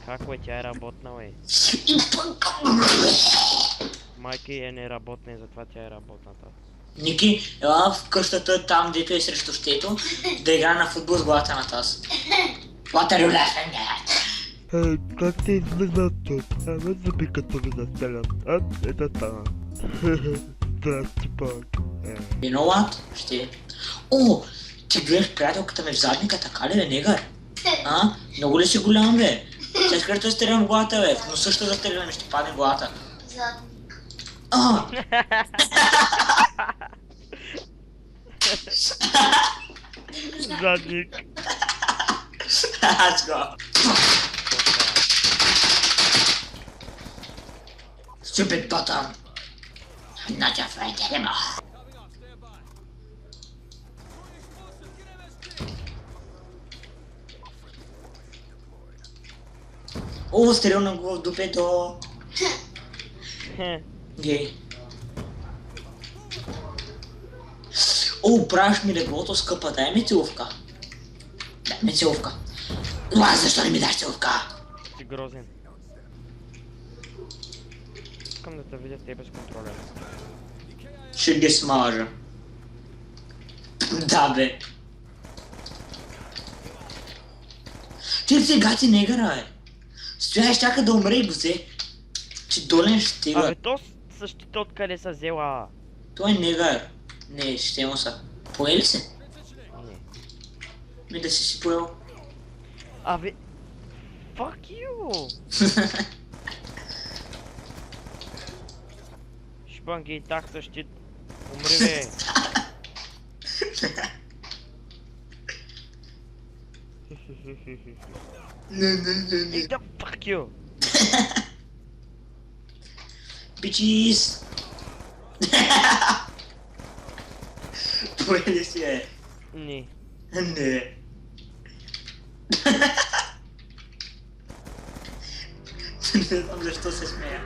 Как бе, тя е работна, бе. Майка е неработна и затова тя е работната. Ники, ела в къщата там, дето е срещу щето, да игра на футбол с главата на Тас. What are you laughing at? Как те излизат от? Ама зъби като ви застрелят. Ето тана. Здрасти пак. You know what? Ще... О, ти гледаш приятелката ми в задника, така ли бе, негър? А? Много ли си голям, бе? Тя иска да стрелям в главата, бе. В носа ще застрелям и ще падне в главата. Задник. А! Задник. Let's go. Stupid bottom. I'm not your friend anymore. О, стрелна го в дупето. Гей. О, правиш ми леглото, скъпа, дай ми целувка. Дай ми целувка. Но аз защо не ми даш целувка? Си грозен. Искам да те видя с тебе с контролера. Ще ги смажа. Да, бе. Ти сега ти негъра, бе. Стояш, чака да умре и го взе. Че долен ще стига. Абе, то същите откъде са взела? Той е негър. Не, ще му са. Пое ли се? Не. Ми да си поел. Абе... Fuck you! Шпанги и так същит. Умри, бе. И да fuck you! Бичис! Пое ли си, е? Не. Не. Не знам защо се смея.